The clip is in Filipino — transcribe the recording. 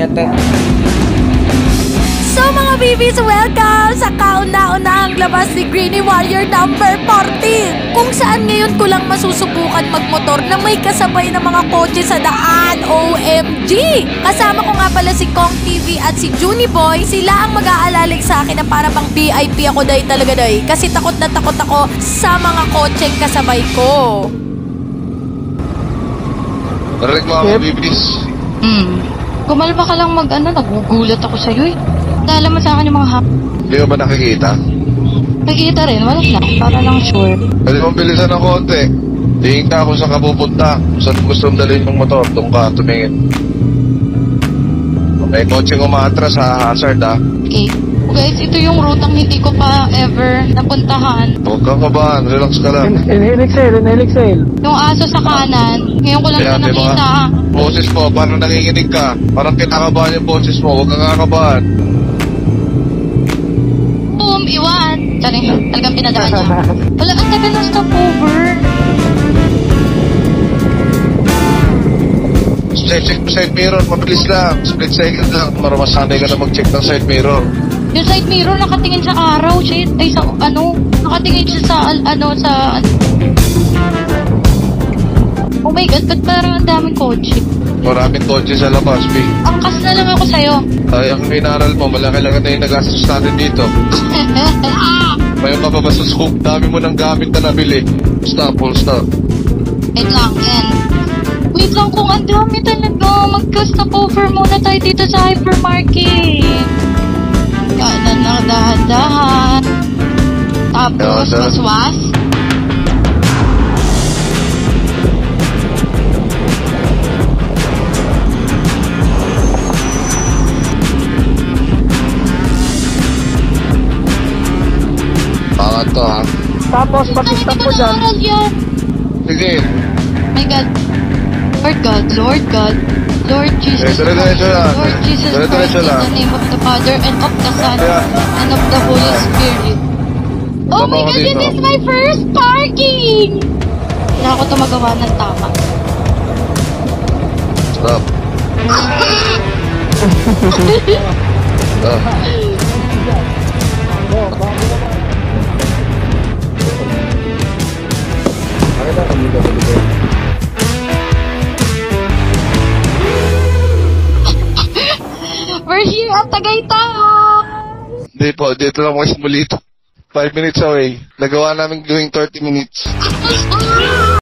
yata. So mga babies, welcome sa kauna-unahang labas ni Greeny Warrior number 40. Kung saan ngayon ko lang masusubukan magmotor na may kasabay na mga kotse sa daan. OMG! Kasama ko nga pala si Kong TV at si Junie Boy. Sila ang mag-aalalig sa akin na para bang VIP ako day talaga day. Kasi takot na takot ako sa mga kotseng kasabay ko. Narinig mo mga babies. Kumalma ka lang nagugulat ako sa'yo eh. Dala mo sa akin yung mga Hindi mo ba nakikita? Nakikita rin, wala lang. Para lang sure. Pwede mong bilisan ng konti. Tingin ka kung saan ka pupunta. Kung saan gusto mong dalhin yung motor. Doon ka, tumingin. May kotseng umatras sa hazard ha. Okay. Guys, ito yung rutang hindi ko pa ever napuntahan. Huwag kang kabahan, relax ka lang. Inhale exhale. Yung aso sa kanan, ngayon ko lang Kaya, na nakita. Boses mo, parang nanginginig ka. Parang kinakabahan yung boses mo. Huwag kang kakabahan. Boom, iwan. Sorry, talagang pinadaan niya. Wala, ang tagal ng stopover. Check mo side mirror, mabilis lang. Split second lang. Maramasanay ka na mag-check ng side mirror. Yung side mirror nakatingin sa araw, shit. Ay, sa nakatingin siya sa, Oh my God, ba't parang ang daming kotse? Maraming kotse sa labas, B. Angkas na lang ako sa'yo. Ay, ang inaral mo, malaki lang na yung nagastos natin dito. May ka pa ba sa scope? Dami mo ng gamit na nabili. Stop, full stop. Wait lang, yan. Wait lang kung ang dami talaga. Mag-stop over muna tayo dito sa hypermarket. Kanan lang dahan-dahan. Tapos, waswas. Pangat to, ha? Tapos, pag-stop mo dyan. Sige. My God. Lord God. Lord Jesus Christ. Lord Jesus Christ, in the name of the Father and of the Son and of the Holy Spirit. Oh my God, this is my first parking! Wala ako ito magawa ng tama. Stop. Stop. We're here at Tagaytay! Hindi po, dito lang mga simulito. 5 minutes away. Nagawa namin gawing 30 minutes.